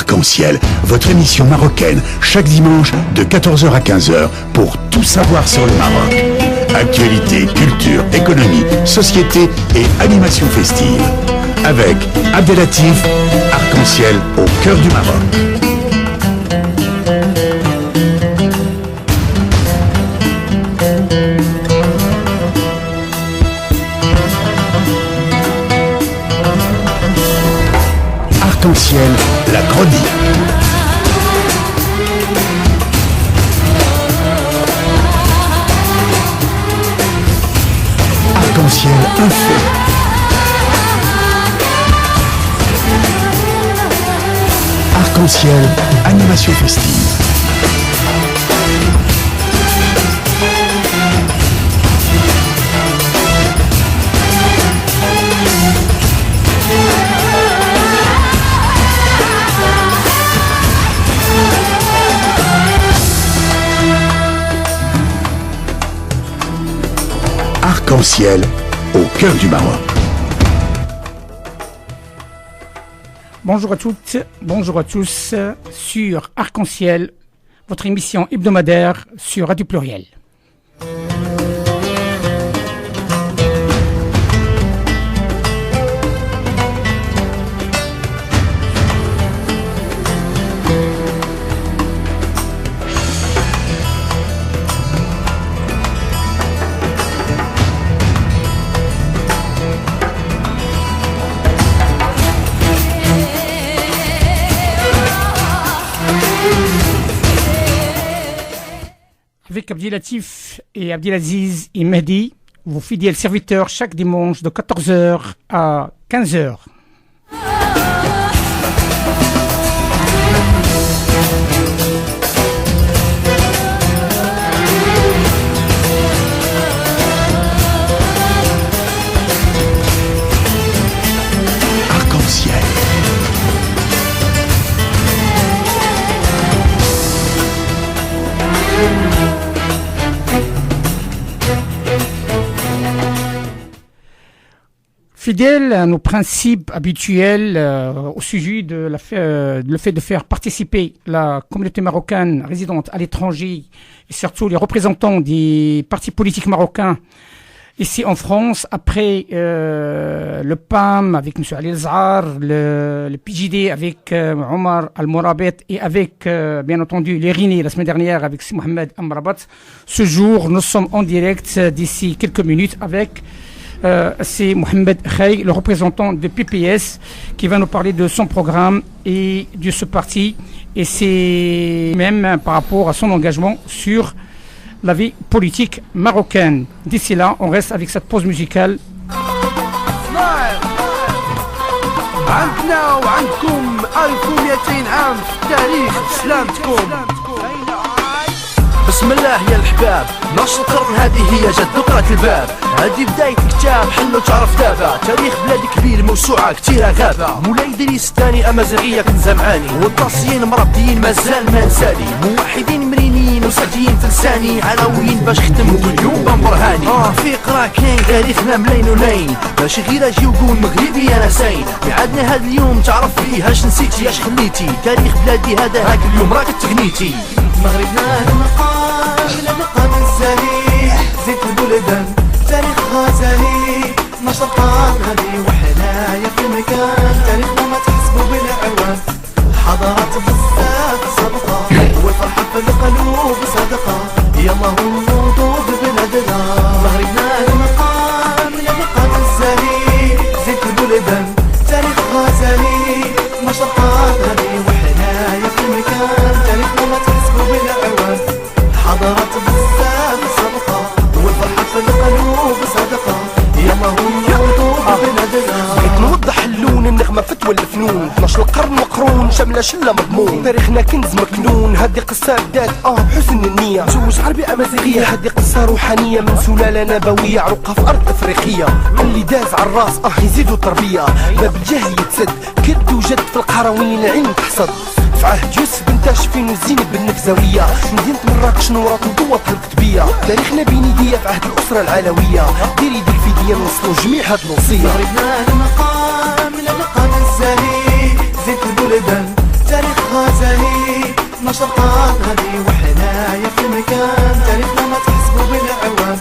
Arc-en-Ciel, votre émission marocaine, chaque dimanche de 14h à 15h pour tout savoir sur le Maroc. Actualité, culture, économie, société et animation festive. Avec Abdelatif, Arc-en-Ciel au cœur du Maroc. Arc-en-Ciel, la chronique. Arc-en-Ciel, un fait. Arc-en-Ciel, animation festive. Arc-en-Ciel, au cœur du Maroc. Bonjour à toutes, bonjour à tous sur Arc-en-Ciel, votre émission hebdomadaire sur Radio Pluriel. Avec Abdelatif et Abdelaziz et Mehdi, vos fidèles serviteurs chaque dimanche de 14h à 15h. Arc-en-Ciel. Fidèle à nos principes habituels au sujet de le fait de faire participer la communauté marocaine résidente à l'étranger et surtout les représentants des partis politiques marocains ici en France, après le PAM avec M. Ali Elzar, le PJD avec Omar Al-Mourabet et avec bien entendu les RINI la semaine dernière avec Si Mohamed Amrabat. Ce jour, nous sommes en direct d'ici quelques minutes avec c'est Mohamed Khay, le représentant de PPS, qui va nous parler de son programme et de ce parti, et c'est même par rapport à son engagement sur la vie politique marocaine. D'ici là, on reste avec cette pause musicale. بسم الله يا الحباب، نشر القرن هذه هي جد نقرة الباب. هذه بداية كتاب حلو تعرف دابا. تاريخ بلادي كبير موسوعة كتيرة غابة. مولاي إدريس الثاني أمازيغية كنزة معاني، والطاسيين مربيين مازال ما نسالي. موحدين مرينيين وساديين في لساني، علويين باش ختموا كل يوم بمبرهاني. في قرا كاين تاريخنا ملاين وناين، ماشي غير اجي وقول مغربي انا ساين. ميعادنا هذا اليوم تعرف فيه اش نسيتي اش خليتي. تاريخ بلادي هذا هاك اليوم راك تغنيتي. مغربنا المقام إلى مقام الزاهي، زيت البلدان تاريخ غزالي. نشرقات غادي وحنايا في المكان، تاريخنا ما تحسبوا بالعوان. حضارات بزاف سابقة والفرحة في القلوب صادقة. يلا ونوضوا ببلادنا. مغربنا المقام إلى مقام الزاهي، زيت البلدان تاريخ غزالي. نشرقات غادي وحنايا في المكان، تاريخنا ما تحسبوا بالعوان. حضارات بزاف سابقة والفرحة في القلوب صادقة. يلا ونوضوا ببلادنا. بغيت نوضح اللون النغمة فتوى الفنون، 12 القرن مقرون شاملة شلة مضمون. تاريخنا كنز مكنون، هذه قصة بدات بحسن النية. زوج عربي أمازيغية، هذه قصة روحانية من سلالة نبوية عروقها في أرض أفريقية. اللي داز على الراس يزيدوا تربية. باب الجهل يتسد، كد وجد في القرويين العلم تحصد. في عهد يوسف بن تاشفين وزينب بن نفزاوية، مدينة مراكش نورات وضوط الكتبية. تاريخنا بين يديا في عهد الأسرة العلوية، دير يدير في يديا نوصلوا جميع هاد الوصية. مغربنا المقام إلى مقام الزاهي، زيت البلدان تاريخ نشاطات هذه وحنايا في مكان تاريخنا ما تحسبوا بالعوام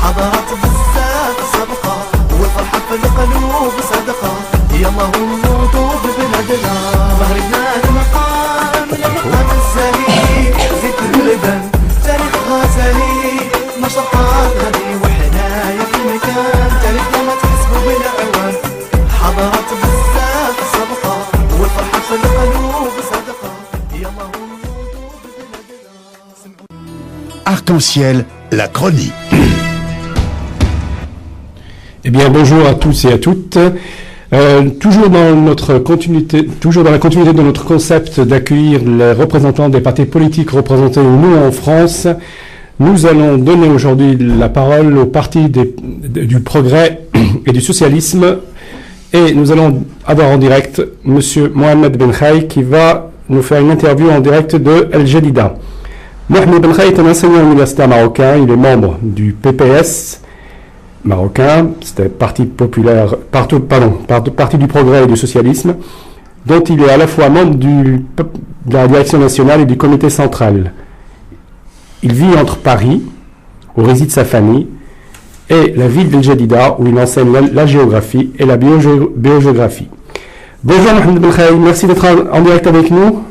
حضارات بزاف سابقة والفرحة في القلوب صدقة يلا ونوضوا ببلادنا مغربنا المقام لمقام الزاهي ذكر اللبن تاريخ غزالي نشاطات هذه وحنايا في مكان تاريخنا ما تحسبوا بالعوام حضارات بزاف سابقة والفرحة في القلوب صدقة يلا ونوضوا ببلادنا. Arc-en-ciel, la chronique. Eh bien, bonjour à tous et à toutes. Toujours dans la continuité de notre concept d'accueillir les représentants des partis politiques représentés nous en France, nous allons donner aujourd'hui la parole au parti du progrès et du socialisme et nous allons avoir en direct monsieur Mohamed Benchaï qui va nous faire une interview en direct de El Jadida. Mohamed Benchaï est un enseignant universitaire marocain, il est membre du PPS marocain, c'était Parti populaire, Parti du progrès et du socialisme, dont il est à la fois membre de la direction nationale et du comité central. Il vit entre Paris, où réside sa famille, et la ville d'El Jadida, où il enseigne la géographie et la biogéographie. Bonjour Mohamed Benchaï, merci d'être en direct avec nous.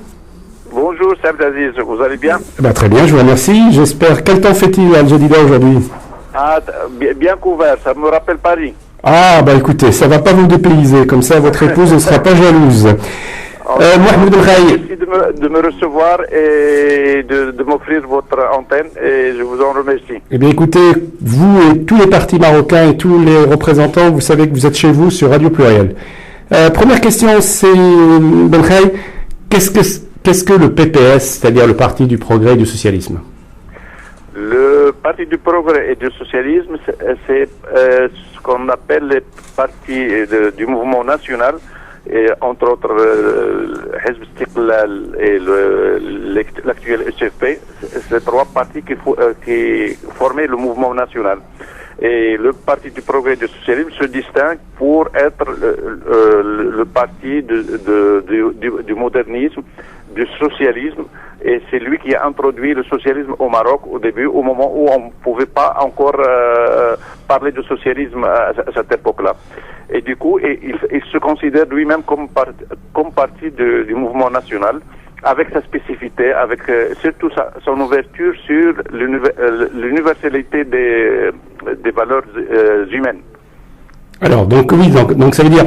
Bonjour Abdelaziz, vous allez bien? Très bien, je vous remercie. J'espère. Quel temps fait-il à El Jadida aujourd'hui? Bien couvert, ça me rappelle Paris. Écoutez, ça va pas vous dépayser, comme ça votre épouse ne sera pas jalouse. Mohamed Benchaï. Merci de me recevoir et de m'offrir votre antenne et je vous en remercie. Eh bien écoutez, vous et tous les partis marocains et tous les représentants, vous savez que vous êtes chez vous sur Radio Pluriel. Première question, c'est Benchaï, qu'est-ce que le PPS, c'est-à-dire le Parti du progrès et du socialisme? Le Parti du progrès et du socialisme, c'est ce qu'on appelle les partis du mouvement national, et entre autres Hizb Istiqlal et l'actuel SFP. C'est trois partis qui formaient le mouvement national. Et le Parti du progrès et du socialisme se distingue pour être le parti du modernisme, du socialisme, et c'est lui qui a introduit le socialisme au Maroc au début, au moment où on ne pouvait pas encore parler de socialisme à cette époque-là. Et du coup, il se considère lui-même comme parti du mouvement national, avec sa spécificité, avec surtout son ouverture sur l'universalité des valeurs humaines. Alors, donc ça veut dire,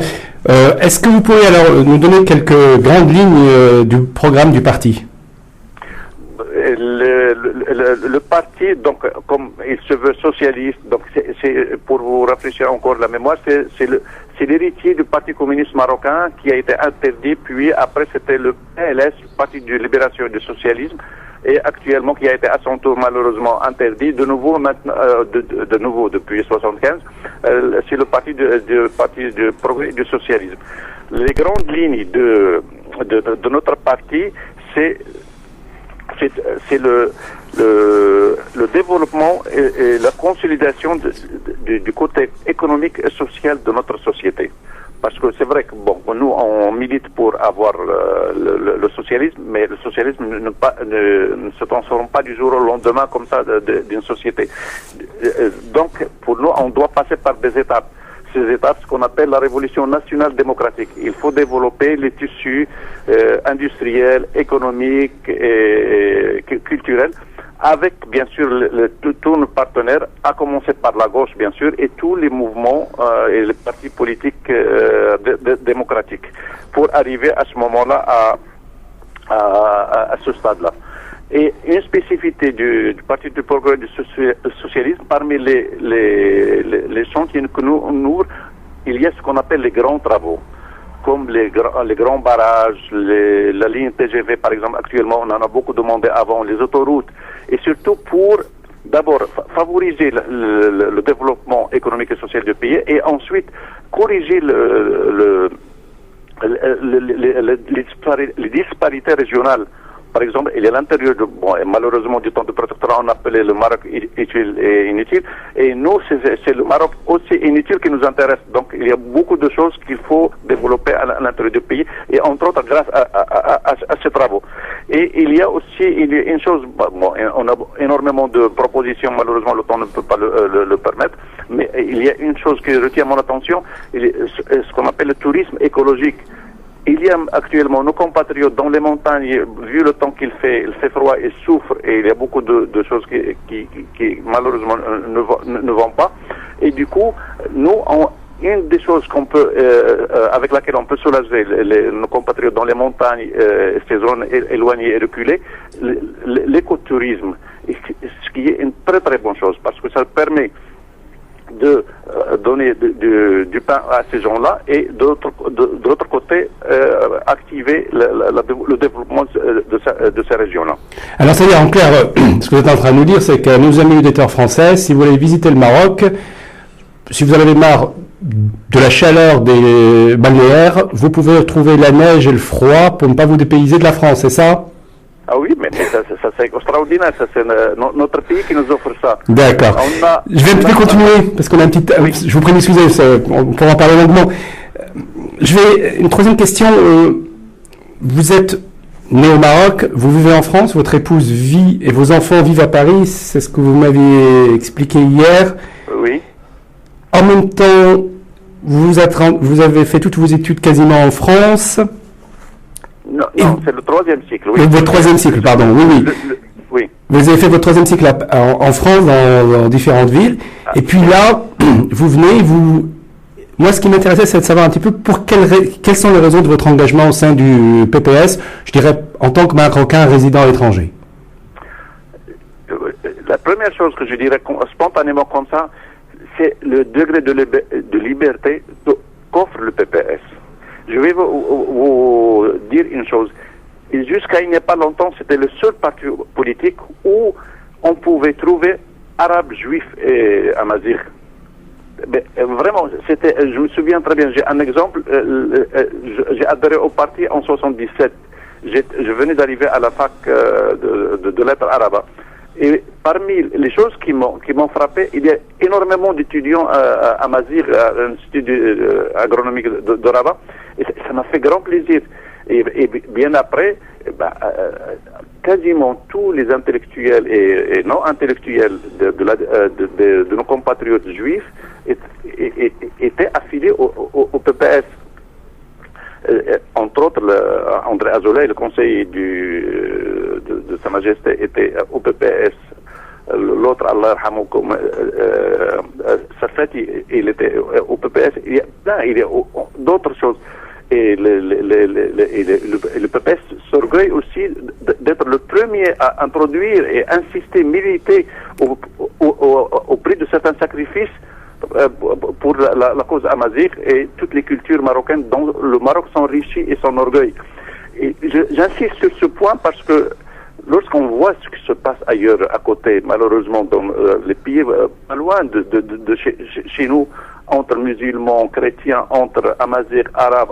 est-ce que vous pourriez alors nous donner quelques grandes lignes du programme du parti? Le parti, donc, comme il se veut socialiste, donc c'est pour vous rafraîchir encore la mémoire, c'est l'héritier du Parti communiste marocain qui a été interdit, puis après c'était le PLS, le Parti de libération et du socialisme, et actuellement qui a été à son tour malheureusement interdit, de nouveau maintenant, de nouveau depuis 75, c'est le Parti du progrès et du socialisme. Les grandes lignes de notre parti, c'est le développement et la consolidation du côté économique et social de notre société. Parce que c'est vrai que nous on milite pour avoir le socialisme, mais le socialisme ne se transforme pas du jour au lendemain comme ça d'une société. Donc pour nous on doit passer par des étapes. Ces étapes, ce qu'on appelle la révolution nationale démocratique. Il faut développer les tissus industriels, économiques et culturels, avec bien sûr tous nos partenaires, à commencer par la gauche bien sûr, et tous les mouvements et les partis politiques démocratiques, pour arriver à ce moment-là à ce stade-là. Et une spécificité du Parti du progrès du socialisme, parmi les chantiers que nous ouvrons, il y a ce qu'on appelle les grands travaux, comme les grands barrages, la ligne TGV par exemple, actuellement on en a beaucoup demandé avant, les autoroutes, et surtout pour d'abord favoriser le développement économique et social du pays, et ensuite corriger les disparités régionales. Par exemple, il y a l'intérieur, malheureusement, du temps de protectorat, on appelait le Maroc utile et inutile. Et nous, c'est le Maroc aussi inutile qui nous intéresse. Donc, il y a beaucoup de choses qu'il faut développer à l'intérieur du pays, et entre autres grâce à ces travaux. Et il y a une chose, bon, on a énormément de propositions, malheureusement le temps ne peut pas le permettre, mais il y a une chose qui retient mon attention, ce qu'on appelle le tourisme écologique. Il y a actuellement nos compatriotes dans les montagnes, vu le temps qu'il fait froid, ils souffrent et il y a beaucoup de choses qui malheureusement ne vont pas. Et du coup, nous, une des choses qu'on peut, avec laquelle on peut soulager nos compatriotes dans les montagnes, ces zones éloignées et reculées, l'écotourisme, ce qui est une très très bonne chose parce que ça permet de donner du pain à ces gens-là et de l'autre côté activer le développement de ces régions-là. Alors c'est-à-dire en clair, ce que vous êtes en train de nous dire, c'est que nos amis auditeurs français, si vous voulez visiter le Maroc, si vous en avez marre de la chaleur des balnéaires, vous pouvez retrouver la neige et le froid pour ne pas vous dépayser de la France, c'est ça? Ah oui, mais ça c'est extraordinaire, ça c'est notre pays qui nous offre ça. D'accord. Je vais un petit peu continuer, parce qu'on a un petit... Oui. Je vous prie d'excuser, on pourra en parler longuement. Une troisième question. Vous êtes né au Maroc, vous vivez en France, votre épouse vit et vos enfants vivent à Paris, c'est ce que vous m'aviez expliqué hier. Oui. En même temps, vous avez fait toutes vos études quasiment en France. Non, c'est le troisième cycle. Oui. Votre troisième cycle, pardon. Oui. Oui. Vous avez fait votre troisième cycle en France, dans différentes villes. Et puis là, vous venez, Moi, ce qui m'intéressait, c'est de savoir un petit peu quelles sont les raisons de votre engagement au sein du PPS, je dirais, en tant que Marocain résident à l'étranger. La première chose que je dirais spontanément comme ça, c'est le degré de liberté qu'offre le PPS. Je vais vous dire une chose. Jusqu'à il n'y a pas longtemps, c'était le seul parti politique où on pouvait trouver arabes, juifs et amazigh. Mais vraiment, je me souviens très bien, j'ai un exemple, j'ai adhéré au parti en 77. Je venais d'arriver à la fac de lettres arabes. Et parmi les choses qui m'ont frappé, il y a énormément d'étudiants à Mazir, à l'Institut agronomique de Rabat, et ça m'a fait grand plaisir. Et bien après, quasiment tous les intellectuels et non intellectuels de nos compatriotes juifs étaient affiliés au PPS. Entre autres, André Azoulay, le conseiller de Sa Majesté, était au PPS. L'autre, Allah yarhamou, Safati, il était au PPS. Il y a d'autres choses. Et le PPS s'orgueille aussi d'être le premier à introduire et insister, militer au prix de certains sacrifices pour la cause amazigh et toutes les cultures marocaines dont le Maroc s'enrichit et son orgueil. Et j'insiste sur ce point parce que lorsqu'on voit ce qui se passe ailleurs à côté, malheureusement dans les pays pas loin de chez nous, entre musulmans, chrétiens, entre amazighs, arabes,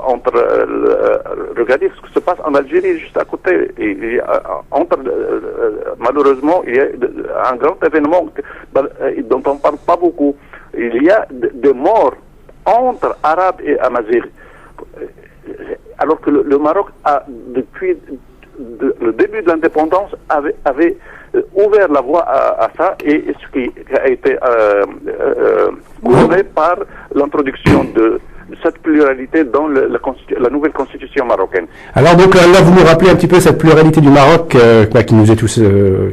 regardez ce qui se passe en Algérie juste à côté. Malheureusement, il y a un grand événement dont on ne parle pas beaucoup. Il y a des morts entre arabes et amazighs. Alors que le Maroc a, depuis le début de l'indépendance, avait ouvert la voie à ça, et ce qui a été couronné par l'introduction de cette pluralité dans la nouvelle constitution marocaine. Alors donc là vous nous rappelez un petit peu cette pluralité du Maroc qui nous est tous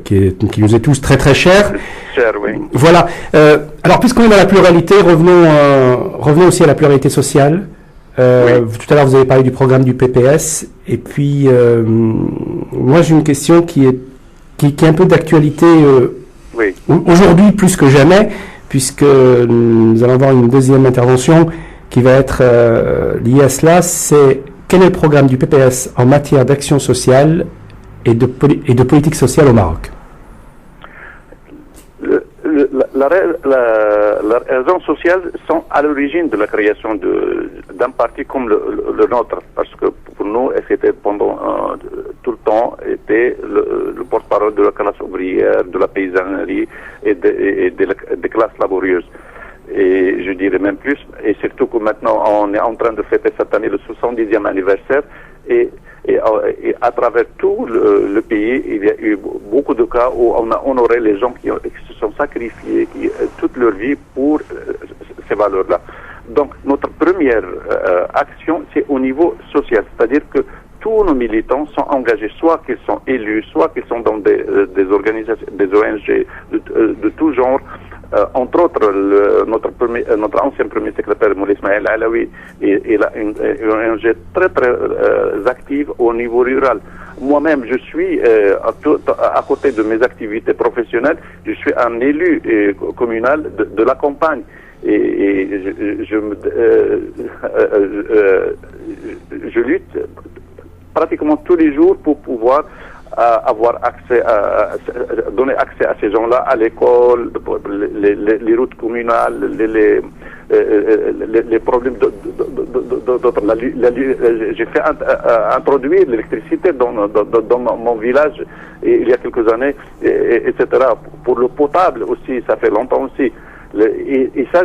qui nous est tous très très cher. Cher, oui. Voilà. Alors puisqu'on est dans la pluralité, revenons aussi à la pluralité sociale. Oui. Tout à l'heure vous avez parlé du programme du PPS, et puis moi j'ai une question qui est un peu d'actualité oui. Aujourd'hui plus que jamais, puisque nous allons avoir une deuxième intervention qui va être liée à cela. C'est quel est le programme du PPS en matière d'action sociale et de politique sociale au Maroc? La raison sociale sont à l'origine de la création d'un parti comme le nôtre, parce que pour nous, c'était pendant tout le temps le porte-parole de la classe ouvrière, de la paysannerie et des classes laborieuses. Et je dirais même plus. et surtout que maintenant on est en train de fêter cette année le 70e anniversaire, et à travers tout le pays, il y a eu beaucoup de cas où on a honoré les gens qui se sont sacrifiés toute leur vie pour ces valeurs-là. Donc notre première action, c'est au niveau social, c'est-à-dire que tous nos militants sont engagés, soit qu'ils sont élus, soit qu'ils sont dans des organisations, des ONG de tout genre. Entre autres, notre ancien premier secrétaire, Moulay Ismaël Alaoui, il a une ONG très très active au niveau rural. Moi-même, je suis à côté de mes activités professionnelles, je suis un élu communal de la campagne. Et je lutte pratiquement tous les jours pour pouvoir avoir accès donner accès à ces gens-là à l'école, les routes communales, les problèmes d'autres. J'ai fait introduire l'électricité dans mon village il y a quelques années, etc. Pour le potable aussi, ça fait longtemps aussi. Et ça,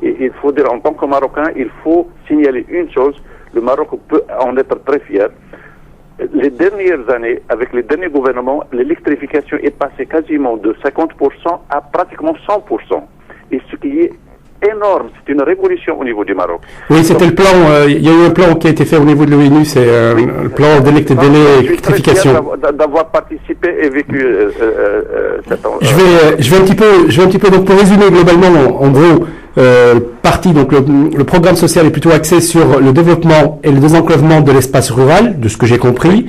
il faut dire, en tant que Marocain, il faut signaler une chose, le Maroc peut en être très fier. Les dernières années, avec les derniers gouvernements, l'électrification est passée quasiment de 50% à pratiquement 100%. Et ce qui est énorme, c'est une révolution au niveau du Maroc. Oui, c'était le plan, il y a eu un plan qui a été fait au niveau de l'ONU, c'est le plan d'électrification. Je suis très fier d'avoir participé et vécu cette... Je vais un petit peu, donc pour résumer globalement, en gros, donc le programme social est plutôt axé sur le développement et le désenclavement de l'espace rural, de ce que j'ai compris,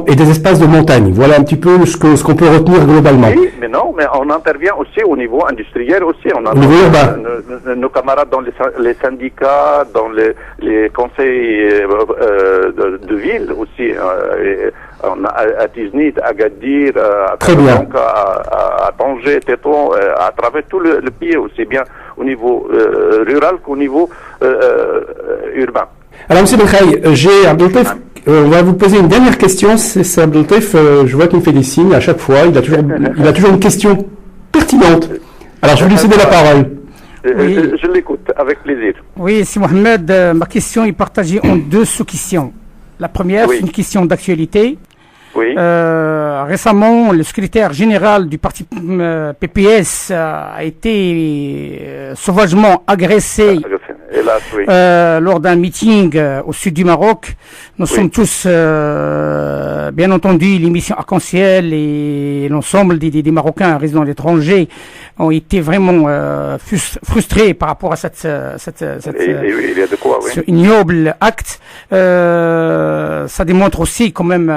et des espaces de montagne. Voilà un petit peu ce qu'on peut retenir globalement. Oui, mais non, mais on intervient aussi au niveau industriel aussi. On a nos camarades dans les syndicats, dans les conseils de ville aussi. On a à Tiznit, à Agadir, à Tanger, Tétouan, à travers tout le pays, aussi bien au niveau rural qu'au niveau urbain. Alors, M. Belkhaï, j'ai Abdeltaïf, on va vous poser une dernière question. C'est Abdeltaïf, je vois qu'il me fait des signes à chaque fois. Il a toujours une question pertinente. Alors, je vais lui céder la parole. Oui. Je l'écoute, avec plaisir. Oui, c'est Mohamed. Ma question est partagée en deux sous-questions. La première, c'est une question d'actualité. Oui. Récemment, le secrétaire général du parti PPS a été sauvagement agressé. Hélas, oui. Lors d'un meeting au sud du Maroc. Nous sommes tous, bien entendu, l'émission Arc-en-Ciel et l'ensemble des Marocains résidant à l'étranger ont été vraiment frustrés par rapport à cette il y a de quoi, oui. ce ignoble acte. Ça démontre aussi quand même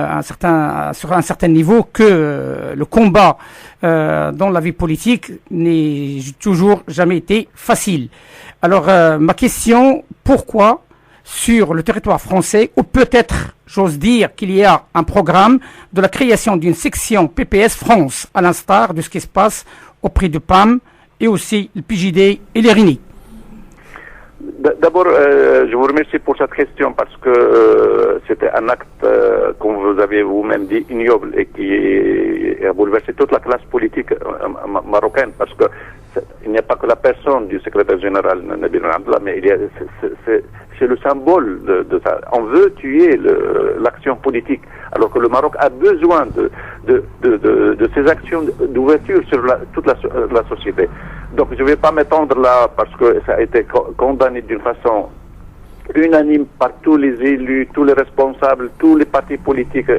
sur un certain niveau que le combat dans la vie politique n'est toujours jamais été facile. Alors, ma question, pourquoi sur le territoire français, ou peut-être, j'ose dire, qu'il y a un programme de la création d'une section PPS France, à l'instar de ce qui se passe auprès de PAM et aussi le PJD et les RINI? D'abord, je vous remercie pour cette question parce que c'était un acte, comme vous avez vous-même dit, ignoble et qui a bouleversé toute la classe politique marocaine parce que il n'y a pas que la personne du secrétaire général Nabil Abdallah, mais c'est le symbole de ça. On veut tuer l'action politique, alors que le Maroc a besoin de ces actions d'ouverture sur toute la société. Donc je ne vais pas m'étendre là parce que ça a été condamné d'une façon unanime par tous les élus, tous les responsables, tous les partis politiques,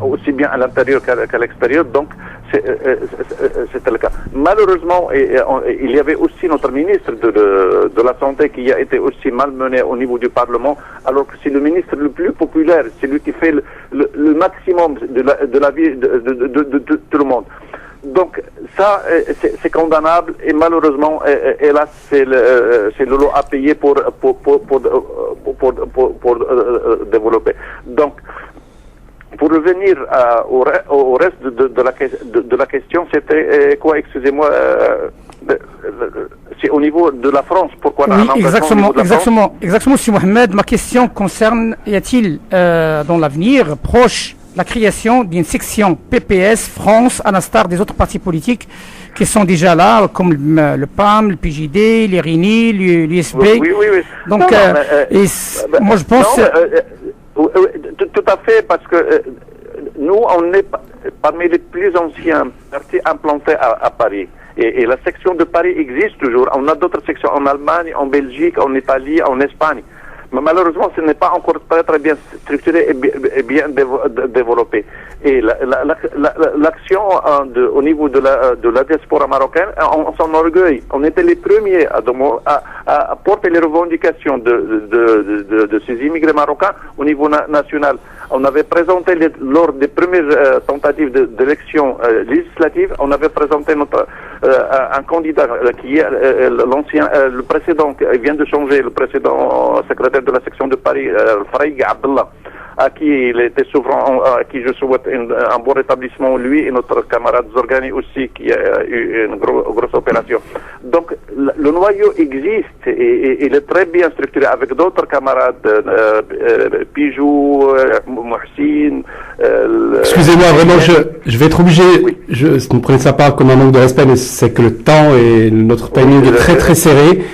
aussi bien à l'intérieur qu'à l'extérieur. Donc c'était le cas. Malheureusement, il y avait aussi notre ministre de la Santé qui a été aussi malmené au niveau du Parlement, alors que c'est le ministre le plus populaire, c'est lui qui fait le maximum de la vie de tout le monde. Donc ça, c'est condamnable et malheureusement, hélas, c'est le lot à payer pour développer. Donc, pour revenir au reste de la question, c'était quoi, excusez-moi, c'est au niveau de la France, pourquoi oui, exactement, M. Mohamed. Ma question concerne, y a-t-il dans l'avenir proche la création d'une section PPS France, à l'instar des autres partis politiques qui sont déjà là, comme le PAM, le PJD, l'IRINI, l'USB. Oui. Donc, moi je pense... Tout à fait, parce que nous, on est parmi les plus anciens partis implantés à Paris. Et la section de Paris existe toujours. On a d'autres sections en Allemagne, en Belgique, en Italie, en Espagne. Mais malheureusement, ce n'est pas encore très bien structuré et bien développé. Et l'action au niveau de la diaspora marocaine, on s'en orgueille. On était les premiers à porter les revendications de ces immigrés marocains au niveau national. On avait présenté, lors des premières tentatives d'élection législative, on avait présenté un candidat qui est le précédent, qui vient de changer, le précédent secrétaire de la section de Paris, Faraïg Abdallah, à qui il était souverain, à qui je souhaite un bon rétablissement, lui et notre camarade Zorgani aussi, qui a eu une grosse opération. Donc, le noyau existe et il est très bien structuré avec d'autres camarades, Pijou, Mohsin. Excusez-moi, vraiment, je vais être obligé, vous ne prenez ça pas comme un manque de respect, mais c'est que le temps et notre timing est très très serré.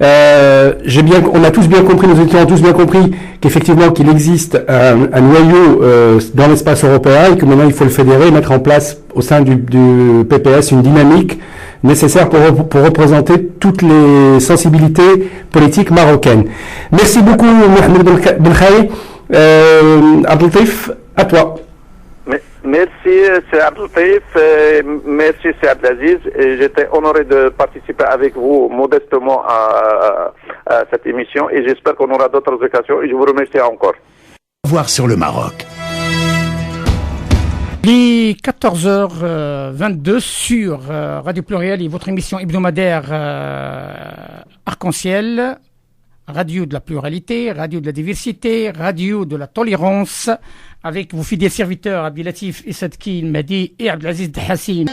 On a tous bien compris, nos étudiants ont tous bien compris qu'effectivement qu'il existe un noyau dans l'espace européen et que maintenant il faut le fédérer et mettre en place au sein du PPS une dynamique nécessaire pour représenter toutes les sensibilités politiques marocaines. Merci beaucoup Mohamed Belkhaï. Abdelatif, à toi. Merci, c'est Abdelatif, merci, c'est Abdelaziz. J'étais honoré de participer avec vous modestement à cette émission et j'espère qu'on aura d'autres occasions et je vous remercie encore. Voir sur le Maroc. Il est 14h22 sur Radio Pluriel et votre émission hebdomadaire Arc-en-Ciel. Radio de la pluralité, radio de la diversité, radio de la tolérance, avec vos fidèles serviteurs Abdelatif Essadki Madi et Abdelaziz Hassine.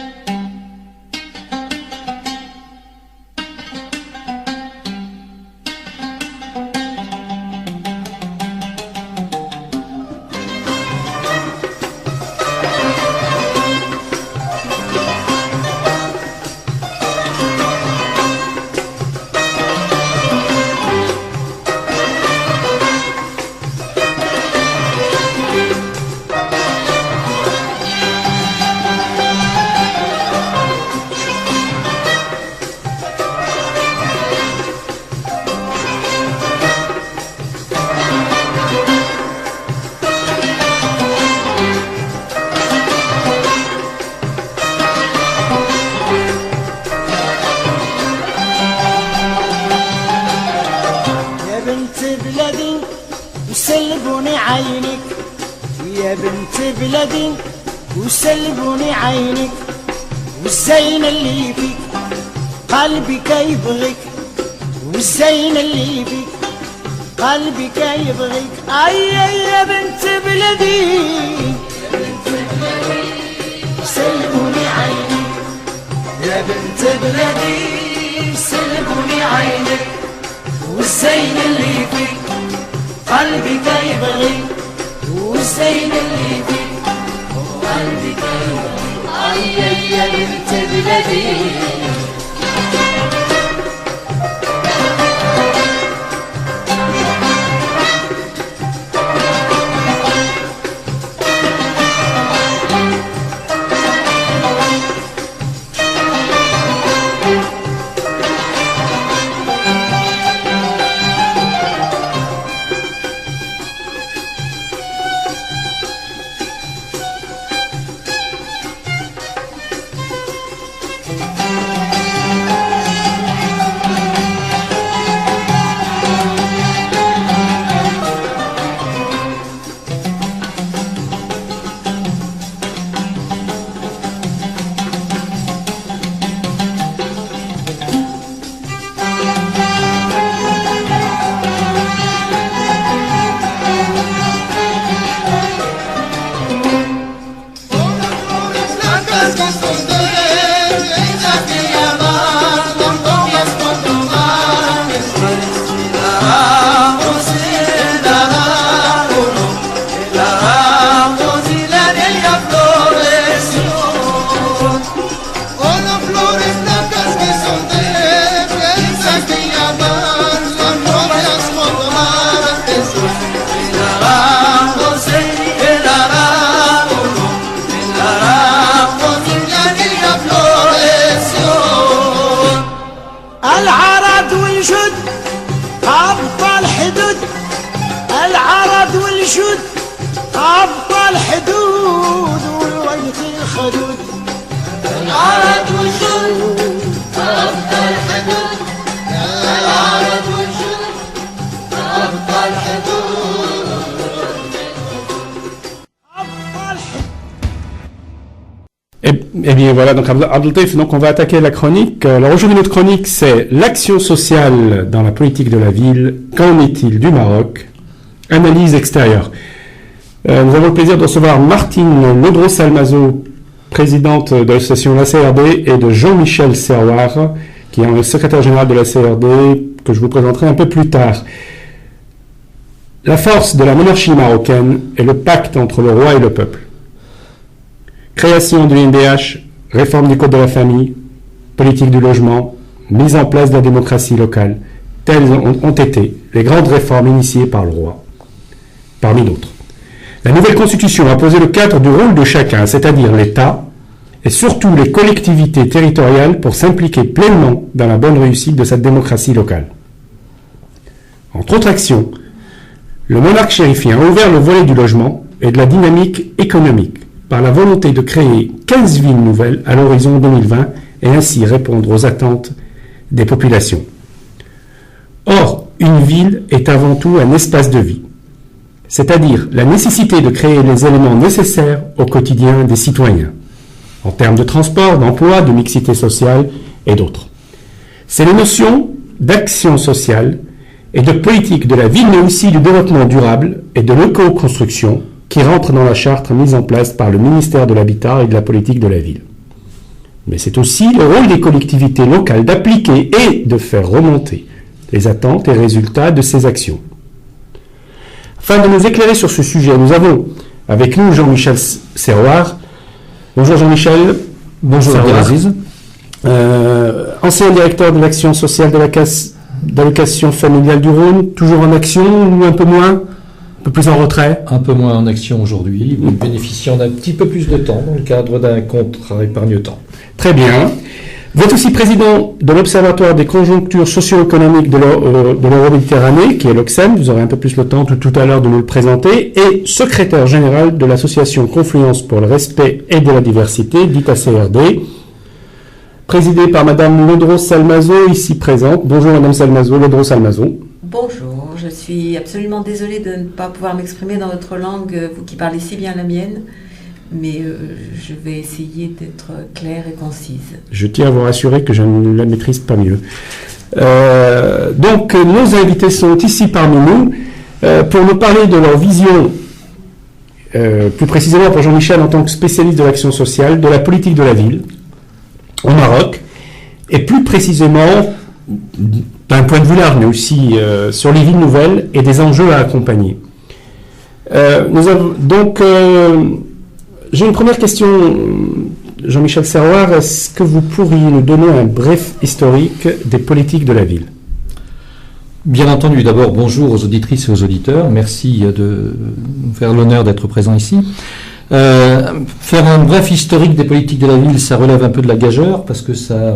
وسلبوني عينك والزين اللي فيك قلبي كيبغيك والزين اللي فيك قلبي كيبغيك اي يا بنت بلدي سلبوني عينك يا بنت بلدي سلبوني عينك والزين اللي فيك قلبي كيبغيك والزين اللي فيك قلبي كيبغيك اي يا بنت بلدي العرض والجود أبقى الحدود والوجه الخدود العرض والجود أبقى الحدود العرض والجود أبقى الحدود أبقى الحدود. Eh bien voilà, donc Abdeltaïf, donc on va attaquer la chronique. Alors aujourd'hui notre chronique c'est l'action sociale dans la politique de la ville. Qu'en est-il du Maroc? Analyse extérieure. Nous avons le plaisir de recevoir Martine Ledros-Almazo, présidente de l'association La CRD, et de Jean-Michel Serroir, qui est le secrétaire général de la CRD, que je vous présenterai un peu plus tard. La force de la monarchie marocaine est le pacte entre le roi et le peuple. Création du NDH, réforme du code de la famille, politique du logement, mise en place de la démocratie locale, telles ont été les grandes réformes initiées par le roi, parmi d'autres. La nouvelle constitution a posé le cadre du rôle de chacun, c'est-à-dire l'État, et surtout les collectivités territoriales pour s'impliquer pleinement dans la bonne réussite de cette démocratie locale. Entre autres actions, le monarque chérifien a ouvert le volet du logement et de la dynamique économique par la volonté de créer 15 villes nouvelles à l'horizon 2020 et ainsi répondre aux attentes des populations. Or, une ville est avant tout un espace de vie, c'est-à-dire la nécessité de créer les éléments nécessaires au quotidien des citoyens, en termes de transport, d'emploi, de mixité sociale et d'autres. C'est les notions d'action sociale et de politique de la ville, mais aussi du développement durable et de l'éco-construction qui rentrent dans la charte mise en place par le ministère de l'Habitat et de la politique de la ville. Mais c'est aussi le rôle des collectivités locales d'appliquer et de faire remonter les attentes et résultats de ces actions. Afin de nous éclairer sur ce sujet, nous avons avec nous Jean-Michel Serroir. Bonjour Jean-Michel. Bonjour Abdelaziz. Ancien directeur de l'action sociale de la Caisse d'allocation familiale du Rhône, toujours en action ou un peu moins? Un peu plus en retrait? Un peu moins en action aujourd'hui, bénéficiant d'un petit peu plus de temps dans le cadre d'un contrat épargne-temps. Très bien. Vous êtes aussi président de l'Observatoire des conjonctures socio-économiques de l'Euroméditerranée, qui est l'Oxem, vous aurez un peu plus le temps tout à l'heure de nous le présenter, et secrétaire général de l'association Confluence pour le respect et de la diversité, dite ACRD, présidée par Madame Ledros-Almazo, ici présente. Bonjour Madame Ledros-Almazo. Bonjour, je suis absolument désolée de ne pas pouvoir m'exprimer dans votre langue, vous qui parlez si bien la mienne, mais je vais essayer d'être claire et concise. Je tiens à vous rassurer que je ne la maîtrise pas mieux. Donc, nos invités sont ici parmi nous pour nous parler de leur vision, plus précisément pour Jean-Michel en tant que spécialiste de l'action sociale, de la politique de la ville au Maroc, et plus précisément d'un point de vue large, mais aussi sur les villes nouvelles et des enjeux à accompagner. J'ai une première question, Jean-Michel Serroir. Est-ce que vous pourriez nous donner un bref historique des politiques de la ville? Bien entendu, d'abord, bonjour aux auditrices et aux auditeurs. Merci de nous faire l'honneur d'être présent ici. Faire un bref historique des politiques de la ville, ça relève un peu de la gageure, parce que ça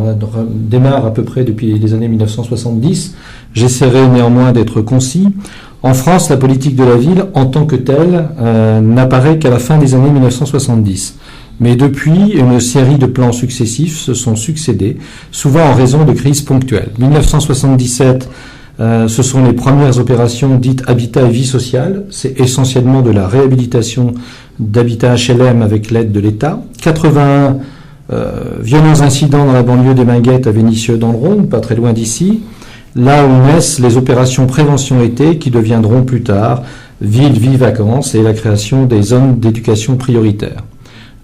démarre à peu près depuis les années 1970. J'essaierai néanmoins d'être concis. En France, la politique de la ville, en tant que telle, n'apparaît qu'à la fin des années 1970. Mais depuis, une série de plans successifs se sont succédés, souvent en raison de crises ponctuelles. 1977, ce sont les premières opérations dites habitat et vie sociale. C'est essentiellement de la réhabilitation d'habitat HLM avec l'aide de l'État. 81, violents incidents dans la banlieue des Minguettes à Vénissieux dans le Rhône, pas très loin d'ici. Là où naissent les opérations prévention-été qui deviendront plus tard ville-vie-vacances et la création des zones d'éducation prioritaire.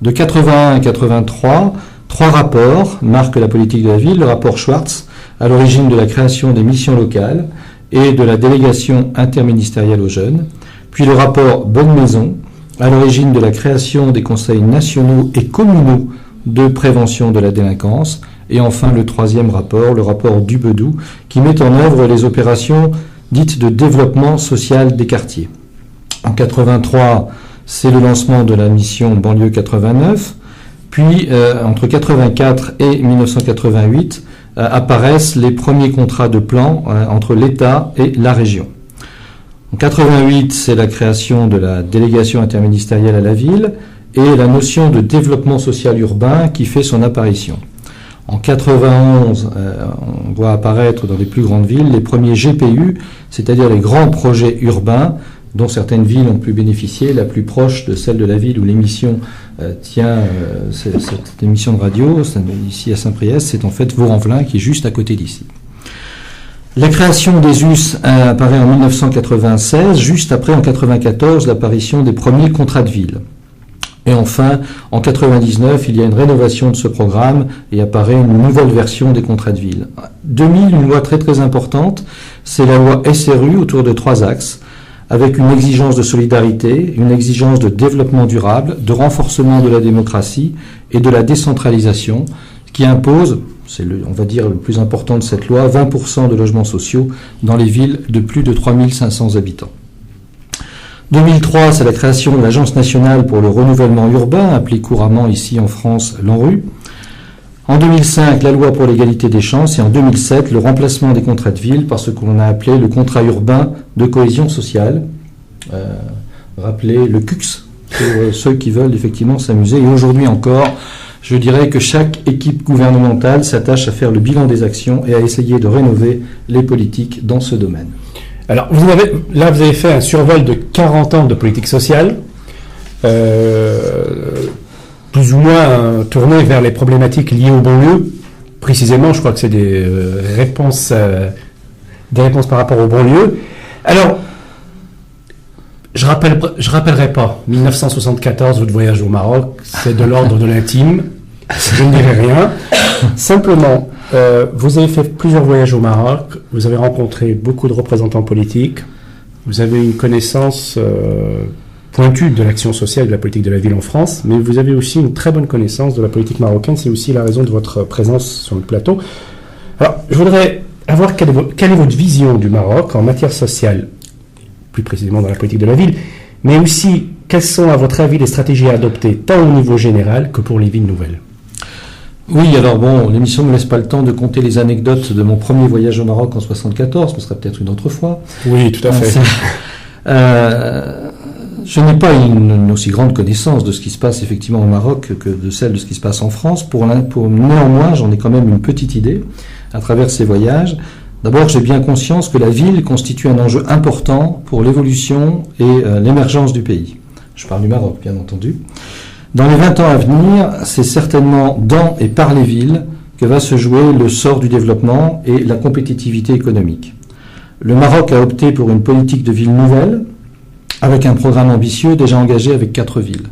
De 81 à 83, 3 rapports marquent la politique de la ville. Le rapport Schwartz, à l'origine de la création des missions locales et de la délégation interministérielle aux jeunes. Puis le rapport Bonne Maison, à l'origine de la création des conseils nationaux et communaux de prévention de la délinquance. Et enfin, le 3e rapport, le rapport Dubedou, qui met en œuvre les opérations dites de développement social des quartiers. En 83, c'est le lancement de la mission Banlieue 89. Puis, entre 84 et 1988, apparaissent les premiers contrats de plan entre l'État et la région. En 88, c'est la création de la délégation interministérielle à la ville et la notion de développement social urbain qui fait son apparition. En 91, on voit apparaître dans les plus grandes villes les premiers GPU, c'est-à-dire les grands projets urbains dont certaines villes ont pu bénéficier, la plus proche de celle de la ville où l'émission tient cette émission de radio, ici à Saint-Priest, c'est en fait Vaux-en-Velin qui est juste à côté d'ici. La création des US apparaît en 1996, juste après en 1994 l'apparition des premiers contrats de ville. Et enfin, en 1999, il y a une rénovation de ce programme et apparaît une nouvelle version des contrats de ville. 2000, une loi très très importante, c'est la loi SRU autour de 3 axes, avec une exigence de solidarité, une exigence de développement durable, de renforcement de la démocratie et de la décentralisation, qui impose, c'est on va dire le plus important de cette loi, 20% de logements sociaux dans les villes de plus de 3500 habitants. 2003, c'est la création de l'Agence nationale pour le renouvellement urbain, appelée couramment ici en France l'ANRU. En 2005, la loi pour l'égalité des chances et en 2007, le remplacement des contrats de ville par ce qu'on a appelé le contrat urbain de cohésion sociale, rappelé le CUX, pour ceux qui veulent effectivement s'amuser. Et aujourd'hui encore, je dirais que chaque équipe gouvernementale s'attache à faire le bilan des actions et à essayer de rénover les politiques dans ce domaine. Alors, vous avez fait un survol de 40 ans de politique sociale, plus ou moins tourné vers les problématiques liées aux banlieues. Précisément, je crois que c'est des réponses par rapport aux banlieues. Alors, je rappellerai pas 1974, votre voyage au Maroc, c'est de l'ordre de l'intime. Je ne dirai rien. Simplement, vous avez fait plusieurs voyages au Maroc, vous avez rencontré beaucoup de représentants politiques, vous avez une connaissance pointue de l'action sociale et de la politique de la ville en France, mais vous avez aussi une très bonne connaissance de la politique marocaine, c'est aussi la raison de votre présence sur le plateau. Alors, je voudrais avoir quelle est votre vision du Maroc en matière sociale, plus précisément dans la politique de la ville, mais aussi quelles sont à votre avis les stratégies à adopter tant au niveau général que pour les villes nouvelles? Oui, alors bon, l'émission ne me laisse pas le temps de compter les anecdotes de mon premier voyage au Maroc en 1974, ce sera peut-être une autre fois. Oui, tout à fait. Je n'ai pas une aussi grande connaissance de ce qui se passe effectivement au Maroc que de celle de ce qui se passe en France. Néanmoins, j'en ai quand même une petite idée à travers ces voyages. D'abord, j'ai bien conscience que la ville constitue un enjeu important pour l'évolution et l'émergence du pays. Je parle du Maroc, bien entendu. Dans les 20 ans à venir, c'est certainement dans et par les villes que va se jouer le sort du développement et la compétitivité économique. Le Maroc a opté pour une politique de ville nouvelle, avec un programme ambitieux déjà engagé avec 4 villes.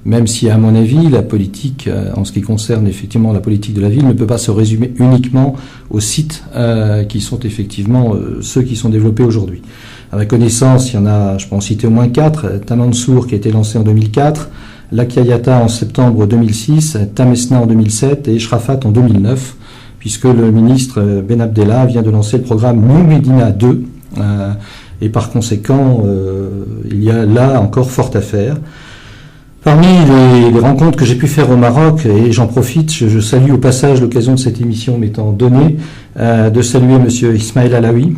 Même si, à mon avis, la politique, en ce qui concerne effectivement la politique de la ville, ne peut pas se résumer uniquement aux sites qui sont effectivement ceux qui sont développés aujourd'hui. À ma connaissance, il y en a, je peux en citer au moins 4. Tamansour qui a été lancé en 2004, Lakiayata en septembre 2006, Tamesna en 2007 et Shrafat en 2009, puisque le ministre Ben Abdellah vient de lancer le programme New Medina 2, et par conséquent, il y a là encore fort à faire. Parmi les rencontres que j'ai pu faire au Maroc, et j'en profite, je salue au passage l'occasion de cette émission m'étant donnée, de saluer M. Ismaël Alaoui,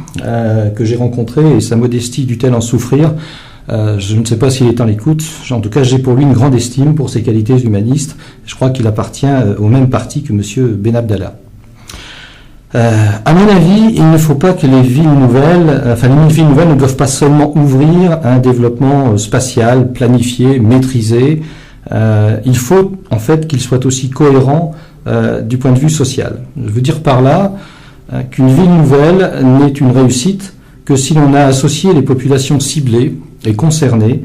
que j'ai rencontré, et sa modestie dut-elle en souffrir. Je ne sais pas s'il est en l'écoute. En tout cas, j'ai pour lui une grande estime pour ses qualités humanistes. Je crois qu'il appartient au même parti que M. Ben Abdallah. À mon avis, il ne faut pas que les villes nouvelles ne doivent pas seulement ouvrir à un développement spatial, planifié, maîtrisé. Il faut en fait qu'ils soient aussi cohérents du point de vue social. Je veux dire par là qu'une ville nouvelle n'est une réussite que si l'on a associé les populations ciblées et concernées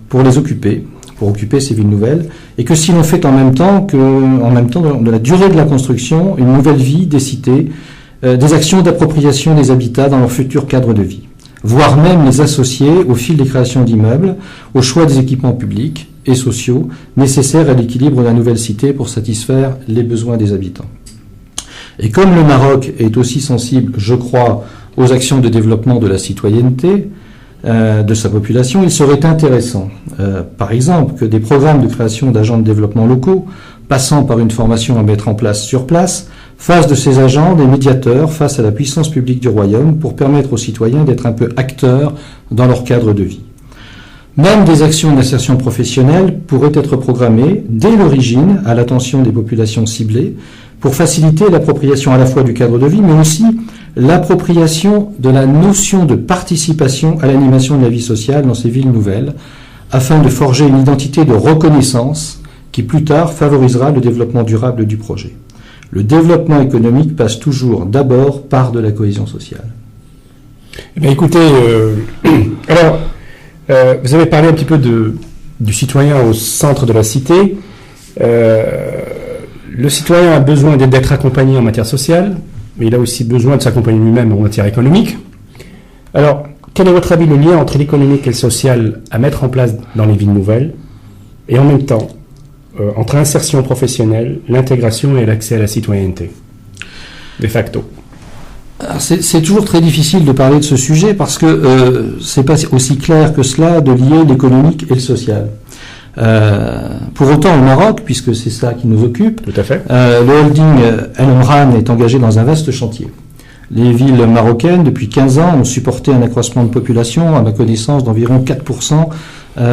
pour occuper ces villes nouvelles, et que si l'on fait en même temps de la durée de la construction, une nouvelle vie des cités, des actions d'appropriation des habitats dans leur futur cadre de vie, voire même les associer au fil des créations d'immeubles, au choix des équipements publics et sociaux nécessaires à l'équilibre de la nouvelle cité pour satisfaire les besoins des habitants. Et comme le Maroc est aussi sensible, je crois, aux actions de développement de la citoyenneté, de sa population, il serait intéressant, par exemple, que des programmes de création d'agents de développement locaux, passant par une formation à mettre en place sur place, fasse de ses agents des médiateurs face à la puissance publique du royaume pour permettre aux citoyens d'être un peu acteurs dans leur cadre de vie. Même des actions d'insertion professionnelle pourraient être programmées dès l'origine à l'attention des populations ciblées pour faciliter l'appropriation à la fois du cadre de vie, mais aussi l'appropriation de la notion de participation à l'animation de la vie sociale dans ces villes nouvelles, afin de forger une identité de reconnaissance qui plus tard favorisera le développement durable du projet. Le développement économique passe toujours d'abord par de la cohésion sociale. Eh bien, écoutez, alors, vous avez parlé un petit peu du citoyen au centre de la cité. Le citoyen a besoin d'être accompagné en matière sociale, mais il a aussi besoin de s'accompagner lui-même en matière économique. Alors, quel est votre avis le lien entre l'économique et le social à mettre en place dans les villes nouvelles, et en même temps, entre l'insertion professionnelle, l'intégration et l'accès à la citoyenneté, de facto? C'est toujours très difficile de parler de ce sujet parce que c'est pas aussi clair que cela de lier l'économique et le social. Pour autant, au Maroc, puisque c'est ça qui nous occupe, tout à fait, le holding El Omran est engagé dans un vaste chantier. Les villes marocaines, depuis 15 ans, ont supporté un accroissement de population, à ma connaissance, d'environ 4%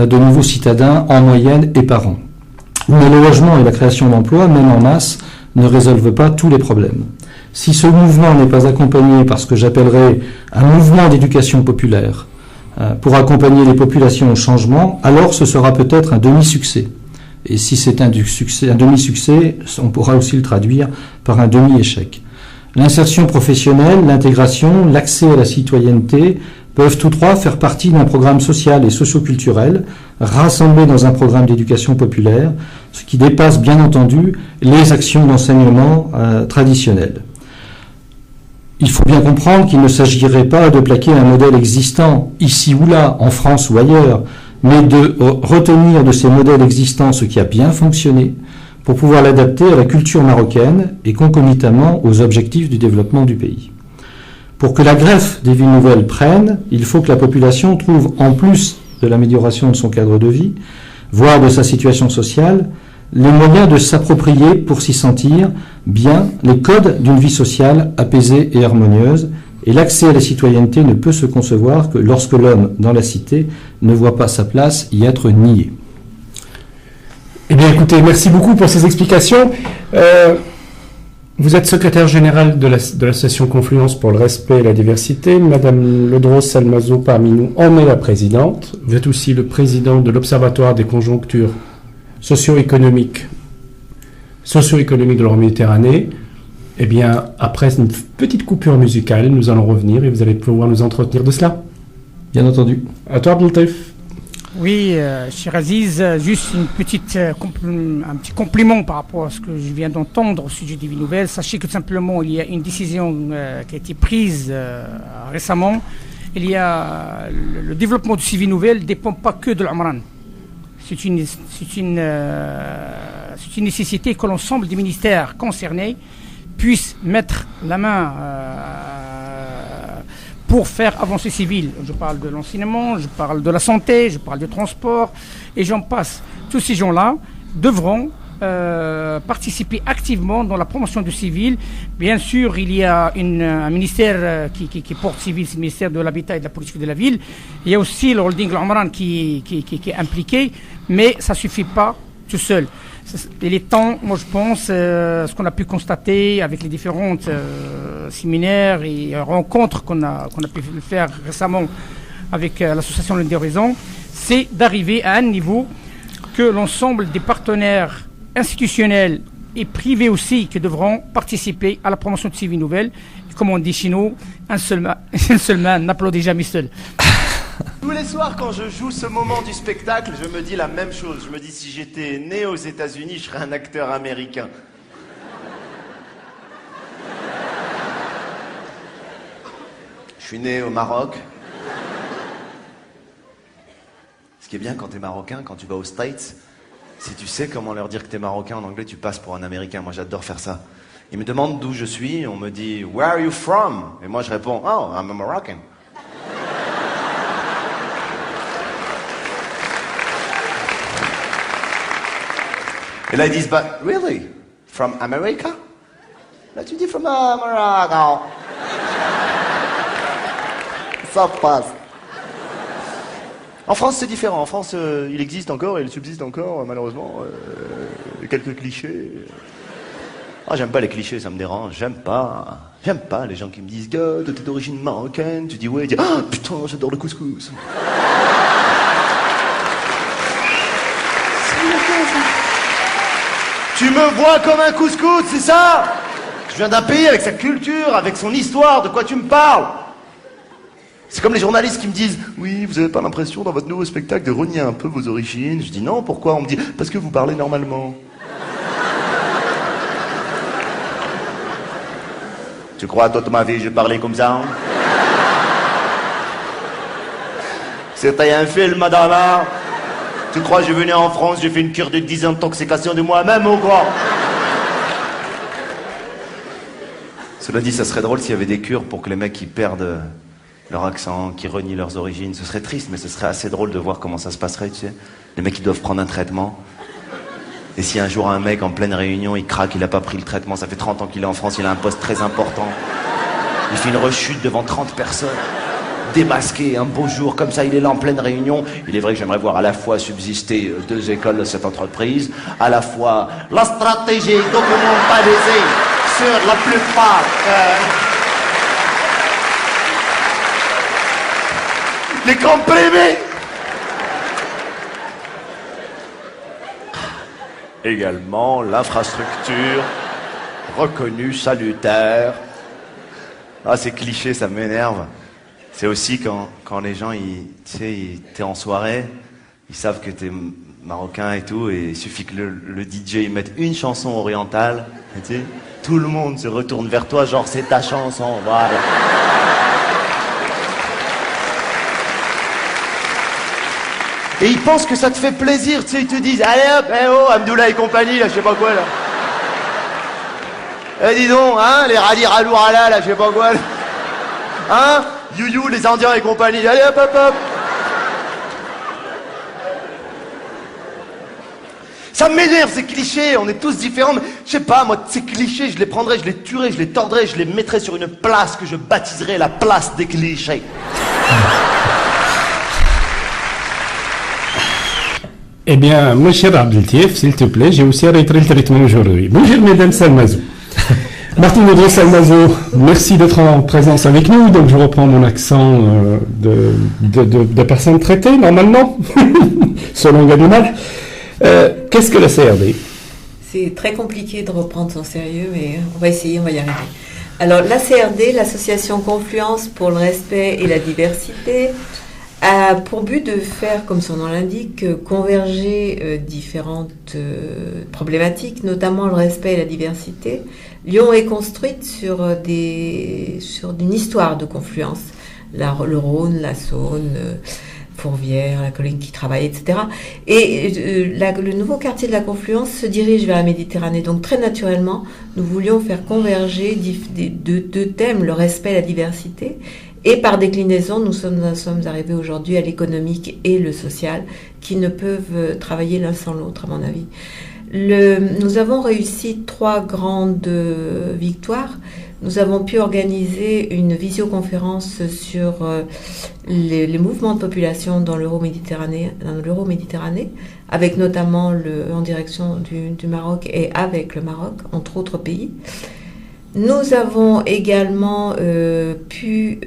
de nouveaux citadins en moyenne et par an. Mais le logement et la création d'emplois, même en masse, ne résolvent pas tous les problèmes. Si ce mouvement n'est pas accompagné par ce que j'appellerais un mouvement d'éducation populaire pour accompagner les populations au changement, alors ce sera peut-être un demi-succès. Et si c'est un demi-succès, on pourra aussi le traduire par un demi-échec. L'insertion professionnelle, l'intégration, l'accès à la citoyenneté peuvent tous trois faire partie d'un programme social et socio-culturel rassemblé dans un programme d'éducation populaire, ce qui dépasse bien entendu les actions d'enseignement traditionnelles. Il faut bien comprendre qu'il ne s'agirait pas de plaquer un modèle existant ici ou là, en France ou ailleurs, mais de retenir de ces modèles existants ce qui a bien fonctionné pour pouvoir l'adapter à la culture marocaine et concomitamment aux objectifs du développement du pays. Pour que la greffe des villes nouvelles prenne, il faut que la population trouve, en plus de l'amélioration de son cadre de vie, voire de sa situation sociale, les moyens de s'approprier pour s'y sentir bien les codes d'une vie sociale apaisée et harmonieuse, et l'accès à la citoyenneté ne peut se concevoir que lorsque l'homme dans la cité ne voit pas sa place y être nié. Eh bien, écoutez, merci beaucoup pour ces explications. Vous êtes secrétaire général de l'association Confluence pour le respect et la diversité. Madame Ledros Salmazo, parmi nous, en est la présidente. Vous êtes aussi le président de l'Observatoire des conjonctures socio-économiques de la Méditerranée. Eh bien, après une petite coupure musicale, nous allons revenir et vous allez pouvoir nous entretenir de cela. Bien entendu. À toi, Abdeltaïf. Oui, cher Aziz, juste un petit compliment par rapport à ce que je viens d'entendre au sujet des villes nouvelles. Sachez que tout simplement, il y a une décision qui a été prise récemment. Il y a le développement de ces villes nouvelles ne dépend pas que de l'Omran. C'est une nécessité que l'ensemble des ministères concernés puissent mettre la main pour faire avancer ces villes. Je parle de l'enseignement, je parle de la santé, je parle du transport, et j'en passe. Tous ces gens-là devront participer activement dans la promotion de ces villes. Bien sûr, il y a un ministère qui porte ces villes, c'est le ministère de l'Habitat et de la Politique de la Ville. Il y a aussi le holding L'Omran qui est impliqué, mais ça ne suffit pas tout seul. Il est temps, moi je pense, ce qu'on a pu constater avec les différents séminaires et rencontres qu'on a pu faire récemment avec l'association L'Une des Horizons, c'est d'arriver à un niveau que l'ensemble des partenaires institutionnels et privés aussi qui devront participer à la promotion de ces villes nouvelles. Et comme on dit chez nous, un seul main n'applaudit jamais seul. Tous les soirs, quand je joue ce moment du spectacle, je me dis la même chose. Je me dis, si j'étais né aux États-Unis, je serais un acteur américain. Je suis né au Maroc. Ce qui est bien quand t'es marocain, quand tu vas aux States, si tu sais comment leur dire que t'es marocain en anglais, tu passes pour un américain. Moi, j'adore faire ça. Ils me demandent d'où je suis, on me dit « Where are you from ?» Et moi, je réponds « Oh, I'm a Moroccan. » Et là, ils disent, but really? From America? Là, tu dis from Morocco. Ça passe. En France, c'est différent. En France, il existe encore et il subsiste encore, malheureusement, quelques clichés. Ah, j'aime pas les clichés, ça me dérange. J'aime pas les gens qui me disent « Gars, t'es d'origine marocaine ?» Tu dis « Ouais », tu dis « Ah, putain, j'adore le couscous !» Tu me vois comme un couscous, c'est ça? Je viens d'un pays avec sa culture, avec son histoire, de quoi tu me parles? C'est comme les journalistes qui me disent « Oui, vous avez pas l'impression dans votre nouveau spectacle de renier un peu vos origines ?» Je dis « Non, pourquoi ?» On me dit « Parce que vous parlez normalement. » Tu crois toute ma vie je parlais comme ça? C'était un film, madame. Hein? Tu crois je venais en France, j'ai fait une cure de 10 intoxications de moi-même ou quoi? Cela dit, ça serait drôle s'il y avait des cures pour que les mecs qui perdent leur accent, qui renient leurs origines. Ce serait triste, mais ce serait assez drôle de voir comment ça se passerait, tu sais. Les mecs qui doivent prendre un traitement. Et si un jour un mec en pleine réunion, il craque, il a pas pris le traitement, ça fait 30 ans qu'il est en France, il a un poste très important. Il fait une rechute devant 30 personnes, démasqué, un beau jour, comme ça, il est là en pleine réunion. Il est vrai que j'aimerais voir à la fois subsister 2 écoles de cette entreprise, à la fois la stratégie documentalisée sur la plupart les comprimés. Également l'infrastructure reconnue, salutaire. Ah, ces clichés, ça m'énerve. C'est aussi quand les gens, t'es en soirée, ils savent que t'es marocain et tout, et il suffit que le DJ mette une chanson orientale, et tu sais, tout le monde se retourne vers toi, genre c'est ta chanson, voilà. Et ils pensent que ça te fait plaisir, tu sais, ils te disent, allez hop, eh oh, Abdoulaye et compagnie, là, je sais pas quoi, là. Eh, dis donc, hein, les Rali Ralou Rala, là, je sais pas quoi, là. Hein, You, les Indiens et compagnie, allez hop, hop, hop. Ça m'énerve, ces clichés, on est tous différents, mais je sais pas, moi, ces clichés, je les prendrais, je les tuerais, je les tordrais, je les mettrais sur une place que je baptiserais la place des clichés. Eh bien, mon cher Abdeltief, s'il te plaît, j'ai aussi arrêté le traitement aujourd'hui. Bonjour, mesdames Salmazou. Martine Audrey Salmazou, merci d'être en présence avec nous. Donc, je reprends mon accent de personne traitée, normalement, selon Gallimard. Qu'est-ce que la CRD? C'est très compliqué de reprendre son sérieux, mais on va essayer, on va y arriver. Alors, la CRD, l'association Confluence pour le respect et la diversité, a pour but de faire, comme son nom l'indique, converger différentes problématiques, notamment le respect et la diversité. Lyon est construite sur une histoire de confluence, le Rhône, la Saône, Fourvière, la colline qui travaille, etc. Et le nouveau quartier de la Confluence se dirige vers la Méditerranée. Donc très naturellement, nous voulions faire converger deux thèmes, le respect et la diversité. Et par déclinaison, nous sommes arrivés aujourd'hui à l'économique et le social, qui ne peuvent travailler l'un sans l'autre, à mon avis. Nous avons réussi 3 grandes victoires. Nous avons pu organiser une visioconférence sur les mouvements de population dans l'Euro-Méditerranée, avec notamment en direction du Maroc et avec le Maroc, entre autres pays. Nous avons également pu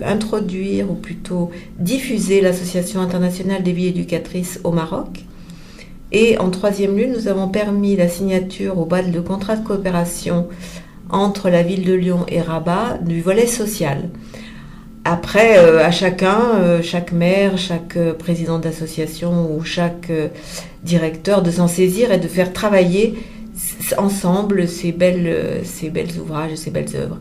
introduire, ou plutôt diffuser, l'Association internationale des vies éducatrices au Maroc. Et en 3e lieu, nous avons permis la signature au bas de contrat de coopération entre la ville de Lyon et Rabat du volet social. Après, à chacun, chaque maire, chaque président d'association ou chaque directeur de s'en saisir et de faire travailler ensemble ces belles ouvrages et ces belles œuvres.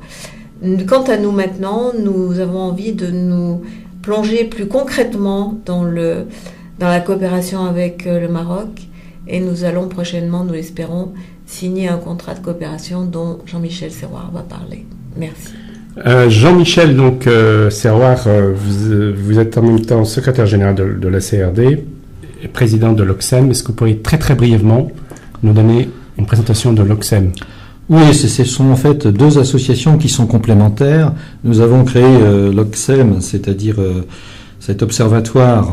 Quant à nous maintenant, nous avons envie de nous plonger plus concrètement dans la coopération avec le Maroc, et nous allons prochainement, nous l'espérons, signer un contrat de coopération dont Jean-Michel Serroir va parler. Merci. Jean-Michel Serroir, vous êtes en même temps secrétaire général de la CRD et président de l'OCSEM. Est-ce que vous pourriez très très brièvement nous donner une présentation de l'OCSEM? Oui, ce sont en fait deux associations qui sont complémentaires. Nous avons créé l'OCSEM, c'est-à-dire cet observatoire,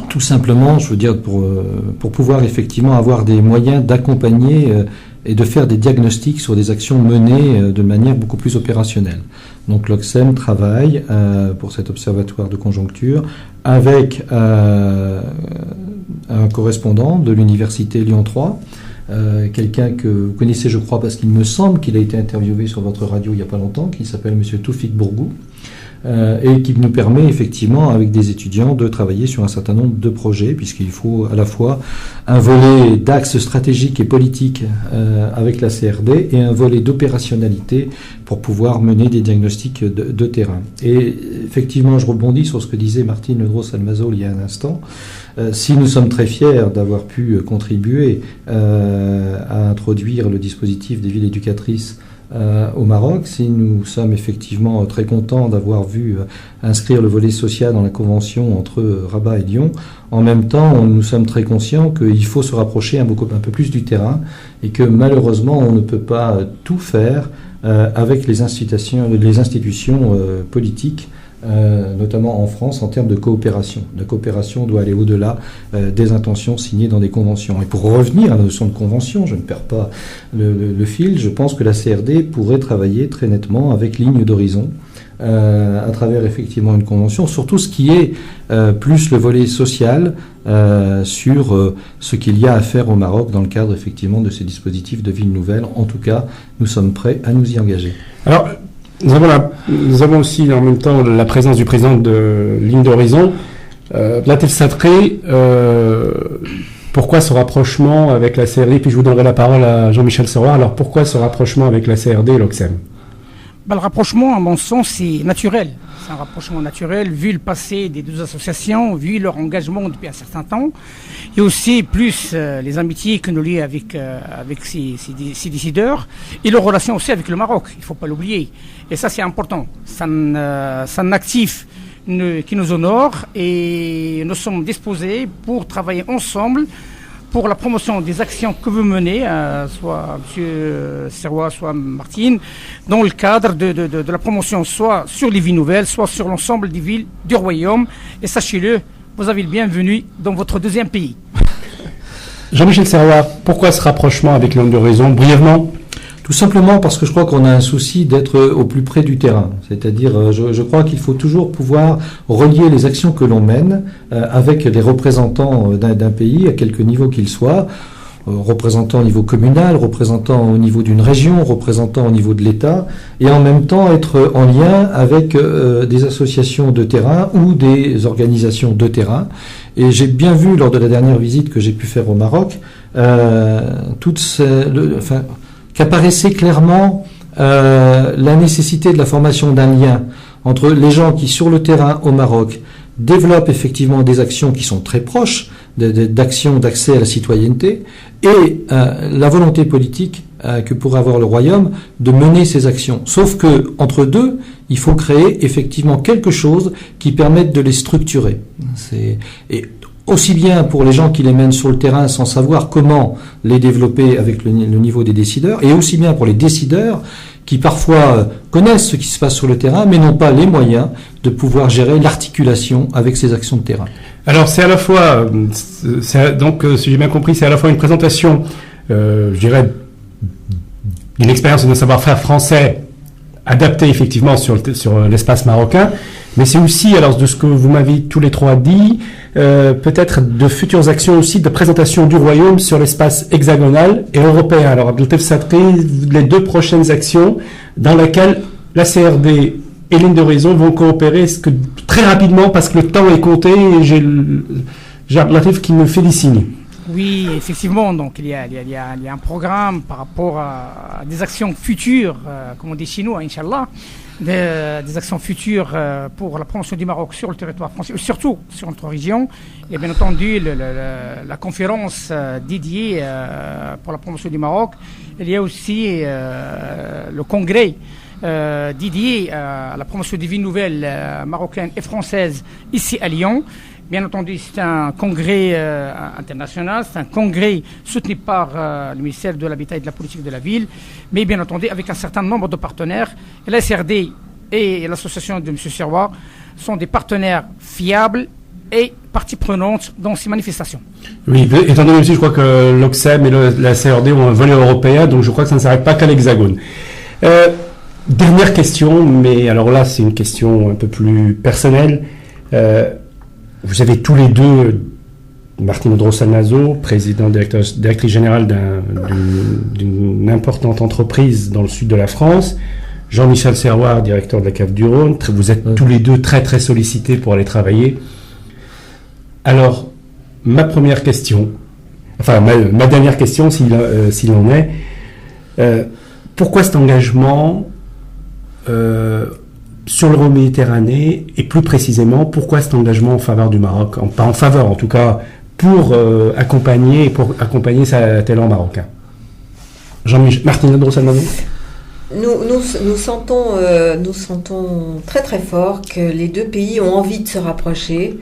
tout simplement, je veux dire, pour pouvoir effectivement avoir des moyens d'accompagner et de faire des diagnostics sur des actions menées de manière beaucoup plus opérationnelle. Donc l'OCSEM travaille pour cet observatoire de conjoncture avec un correspondant de l'université Lyon 3, quelqu'un que vous connaissez, je crois, parce qu'il me semble qu'il a été interviewé sur votre radio il n'y a pas longtemps, qui s'appelle Monsieur Toufik Bourgou, et qui nous permet effectivement, avec des étudiants, de travailler sur un certain nombre de projets, puisqu'il faut à la fois un volet d'axe stratégique et politique avec la CRD et un volet d'opérationnalité pour pouvoir mener des diagnostics de terrain. Et effectivement, je rebondis sur ce que disait Martine Ledros-Almazol il y a un instant. Si nous sommes très fiers d'avoir pu contribuer à introduire le dispositif des villes éducatrices au Maroc, si nous sommes effectivement très contents d'avoir vu inscrire le volet social dans la convention entre Rabat et Lyon, en même temps, nous sommes très conscients qu'il faut se rapprocher un peu plus du terrain et que malheureusement, on ne peut pas tout faire avec les institutions politiques, notamment en France, en termes de coopération. La coopération doit aller au-delà des intentions signées dans des conventions. Et pour revenir à la notion de convention, je ne perds pas le fil, je pense que la CRD pourrait travailler très nettement avec ligne d'horizon à travers effectivement une convention, surtout ce qui est plus le volet social sur ce qu'il y a à faire au Maroc dans le cadre effectivement de ces dispositifs de ville nouvelle. En tout cas, nous sommes prêts à nous y engager. Alors, nous avons aussi en même temps la présence du président de Ligne d'Horizon, Latif Satré. Pourquoi ce rapprochement avec la CRD? Puis je vous donnerai la parole à Jean-Michel Serroir. Alors pourquoi ce rapprochement avec la CRD et l'OCSEM? Le rapprochement, à mon sens, c'est naturel. C'est un rapprochement naturel, vu le passé des deux associations, vu leur engagement depuis un certain temps, et aussi plus les amitiés que nous lient avec ces décideurs, et leur relation aussi avec le Maroc, il ne faut pas l'oublier. Et ça, c'est important. C'est un actif qui nous honore, et nous sommes disposés pour travailler ensemble pour la promotion des actions que vous menez, soit M. Serrois, soit Martine, dans le cadre de la promotion, soit sur les villes nouvelles, soit sur l'ensemble des villes du Royaume. Et sachez-le, vous avez le bienvenu dans votre deuxième pays. Jean-Michel Serrois, pourquoi ce rapprochement avec Ligne d'Horizon, brièvement? Tout simplement parce que je crois qu'on a un souci d'être au plus près du terrain. C'est-à-dire, je crois qu'il faut toujours pouvoir relier les actions que l'on mène avec les représentants d'un pays, à quelque niveau qu'il soit, représentants au niveau communal, représentants au niveau d'une région, représentants au niveau de l'État, et en même temps être en lien avec des associations de terrain ou des organisations de terrain. Et j'ai bien vu, lors de la dernière visite que j'ai pu faire au Maroc, qu'apparaissait clairement la nécessité de la formation d'un lien entre les gens qui, sur le terrain au Maroc, développent effectivement des actions qui sont très proches d'actions d'accès à la citoyenneté et la volonté politique que pourrait avoir le Royaume de mener ces actions. Sauf que entre deux, il faut créer effectivement quelque chose qui permette de les structurer. Et aussi bien pour les gens qui les mènent sur le terrain sans savoir comment les développer avec le niveau des décideurs, et aussi bien pour les décideurs qui parfois connaissent ce qui se passe sur le terrain, mais n'ont pas les moyens de pouvoir gérer l'articulation avec ces actions de terrain. Alors c'est à la fois, donc si j'ai bien compris, c'est à la fois une présentation, je dirais, d'une expérience et d'un savoir-faire français adapté effectivement sur l'espace marocain, mais c'est aussi, alors de ce que vous m'avez tous les trois dit, peut-être de futures actions aussi de présentation du Royaume sur l'espace hexagonal et européen. Alors Abdeltef Satré, les deux prochaines actions dans lesquelles la CRD et Ligne d'Horizon vont coopérer très rapidement parce que le temps est compté et j'ai Abdeltef qui me fait des signes. Oui, effectivement, donc il y a un programme par rapport à des actions futures, comme on dit chez nous, Inch'Allah, des actions futures pour la promotion du Maroc sur le territoire français, surtout sur notre région. Il y a bien entendu la conférence dédiée pour la promotion du Maroc. Il y a aussi le congrès dédié à la promotion des villes nouvelles marocaines et françaises ici à Lyon. Bien entendu, c'est un congrès international, c'est un congrès soutenu par le ministère de l'Habitat et de la Politique de la Ville, mais bien entendu avec un certain nombre de partenaires. Et la SRD et l'association de M. Serrois sont des partenaires fiables et partie prenante dans ces manifestations. Oui, étant donné aussi, je crois que l'Ocsem et la CRD ont un volet européen, donc je crois que ça ne s'arrête pas qu'à l'Hexagone. Dernière question, mais alors là, c'est une question un peu plus personnelle. Vous avez tous les deux, Martine Audreau-Salmazo, directrice générale d'une importante entreprise dans le sud de la France, Jean-Michel Serrois, directeur de la CAF du Rhône. Vous êtes tous les deux très très sollicités pour aller travailler. Alors, ma première question, enfin ma dernière question, s'il en est, pourquoi cet engagement sur l'Euroméditerranée, et plus précisément, pourquoi cet engagement en faveur du Maroc, pas en faveur en tout cas, pour accompagner sa talent marocain? Martine Audreau-Salmazo. Nous sentons très très fort que les deux pays ont envie de se rapprocher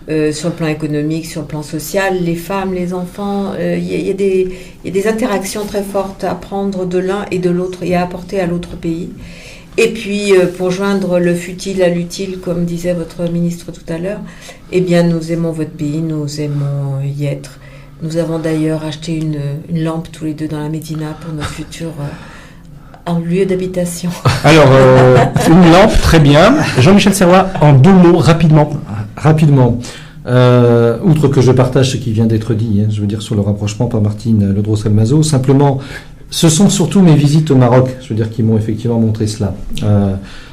sur le plan économique, sur le plan social, les femmes, les enfants, il y a des interactions très fortes à prendre de l'un et de l'autre et à apporter à l'autre pays. Et puis, pour joindre le futile à l'utile, comme disait votre ministre tout à l'heure, eh bien, nous aimons votre pays, nous aimons y être. Nous avons d'ailleurs acheté une lampe tous les deux dans la Médina pour notre futur un lieu d'habitation. Alors, une lampe, très bien. Jean-Michel Serrois, en 2 mots, rapidement. Outre que je partage ce qui vient d'être dit, je veux dire sur le rapprochement par Martine Audreau-Salmazo, simplement, ce sont surtout mes visites au Maroc, je veux dire, qui m'ont effectivement montré cela.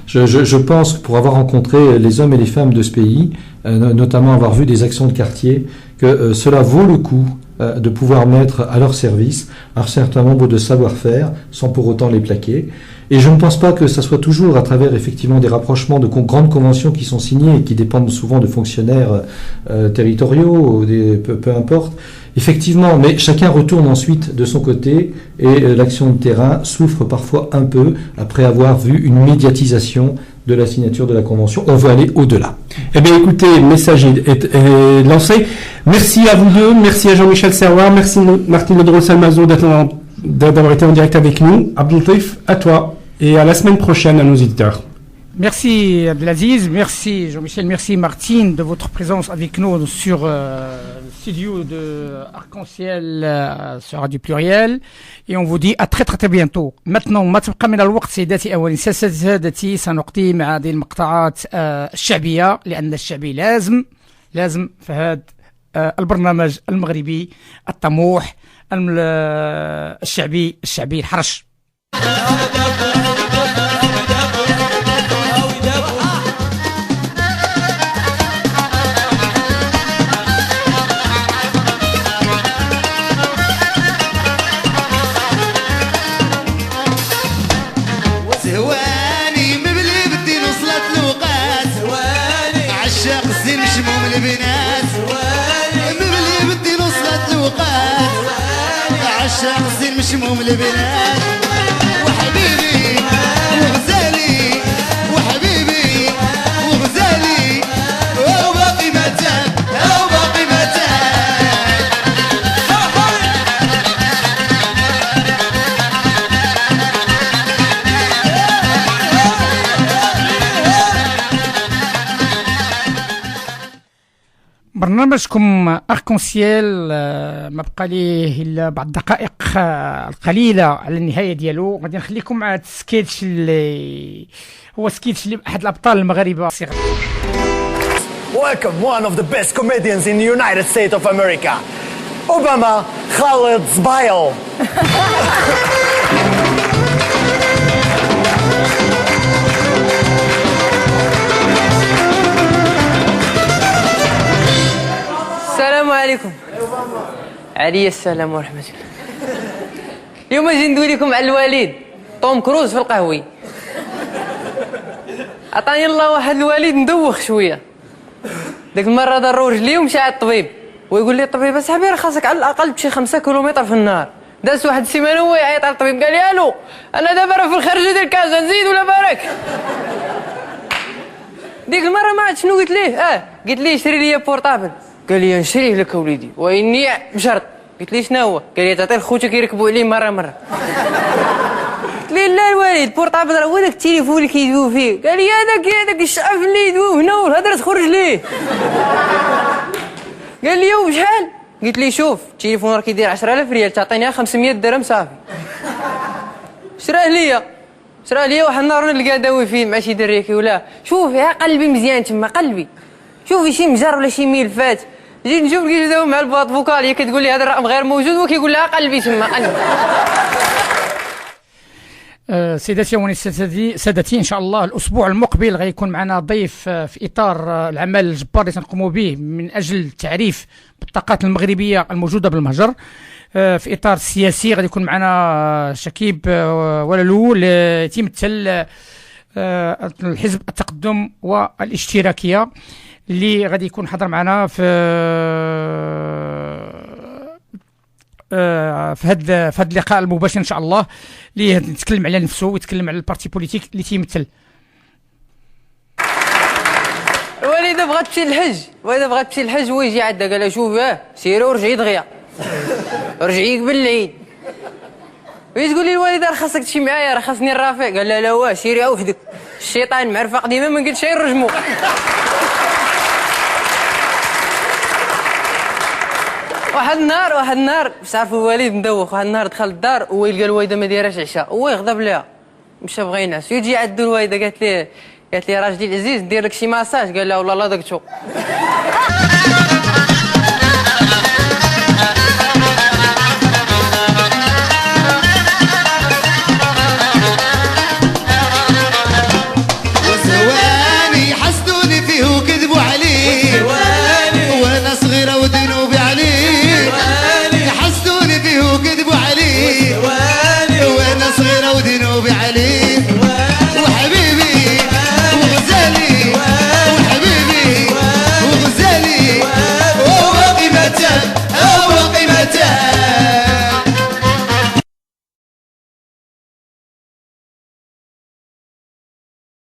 Je pense, pour avoir rencontré les hommes et les femmes de ce pays, notamment avoir vu des actions de quartier, que cela vaut le coup de pouvoir mettre à leur service un certain nombre de savoir-faire sans pour autant les plaquer. Et je ne pense pas que ça soit toujours à travers effectivement des rapprochements de grandes conventions qui sont signées et qui dépendent souvent de fonctionnaires territoriaux, peu importe. Effectivement, mais chacun retourne ensuite de son côté et l'action de terrain souffre parfois un peu après avoir vu une médiatisation de la signature de la Convention. On veut aller au-delà. Eh bien, écoutez, le message est lancé. Merci à vous deux, merci à Jean-Michel Serrois, merci Martine Audreau-Salmazo d'avoir été en direct avec nous. Abdelatif, à toi et à la semaine prochaine à nos éditeurs. Merci Abdelaziz, merci Jean-Michel, merci Martine de votre présence avec nous sur le studio de Arc-en-Ciel sur Radio Pluriel, et on vous dit à très très très bientôt. Maintenant ما تبقى من الوقت سيداتي سادتي سنقضي مع هذه المقطوعات الشعبية، لأن الشعبي لازم في هذا البرنامج المغربي الطموح الشعبي الحرش. عشاق الزين مشموم البنات وحبيبي وغزالي وحبيبي وغزالي وباقي متان وباقي متان برنامجكم أركونسيال ما بقى ليه إلا بعض الدقائق القليلة على النهاية ديالو. غادي نخليكم مع السكيتش اللي هو سكيتش لأحد الأبطال المغاربة. Welcome one of the best comedians in the United States of America, Obama Khaled Zbail. السلام عليكم. علي السلام ورحمة الله. اليوم اجي ندوي لكم على الوالد توم كروز في القهوي. عطاني الله واحد الوالد ندوخ شويه. ديك المره ضرو رجلي ومشى على الطبيب ويقول لي الطبيب اصاحبي راه خاصك على الاقل تمشي 5 كيلومتر في النهار. داز واحد السيمانه هو يعيط على الطبيب قال لي الو انا دابا راه في الخرجه ديال كازا نزيد ولا بارك. ديك المره ما عرفت شنو قلت ليه قلت لي اشتري لي بورطابل. قال لي نشريه لك وليدي واني بشرط. قلت لي شنو هو؟ قال لي تعطيه لخوتك يركبوا عليه مره. قلت لي لا الوالد بورطابل راه هو داك التليفون اللي كيدويو فيه. قال لي هذاك الشعف اللي يدويو هنا والهضره تخرج ليه. قال لي وشحال؟ قلت لي شوف التليفون راه كيدير 10000 ريال تعطيني 500 درهم صافي. شراه ليا واحد النهار نلقى داوي فيه مع شي دري كيقول شوف يا قلبي مزيان تما قلبي شوفي شي مجر ولا شي ملفات. جيت نشوف كي داوي مع البواط فوكال كتقول لي هذا الرقم غير موجود وكيقول لها قلبي تما قلبي. سيداتي سادتي ان شاء الله الاسبوع المقبل غيكون معنا ضيف في اطار العمل الجبار اللي تنقوموا به من اجل التعريف بالطاقات المغربيه الموجوده بالمهجر. في اطار السياسي غادي يكون معنا شكيب ولالو اللي تيمثل الحزب التقدم والاشتراكيه اللي غادي يكون حاضر معنا في هذا اللقاء المباشر ان شاء الله اللي يتكلم على نفسه ويتكلم على البارتي بوليتيك اللي تيمثل. الوالده بغات تمشي للحج ويجي عندها قال لها شوف سيري ورجعي دغيا رجعي قبل العيد. تقول لي الوالده راه خاصك تمشي معايا راه خاصني الرافع. قال لها لا سيري وحدك الشيطان معرفه قديمه ما قلت شي نرجمو. واحد النهار باش تعرفوا الوالد مدوخ. واحد النهار دخل الدار ويلقى الوالده ما دايراش عشاء هو يغضب لها مشى بغى ينعس. يجي عندو الوالده قالت لي راجلي العزيز ندير لك شي ماساج. قال لها والله لا دقتو.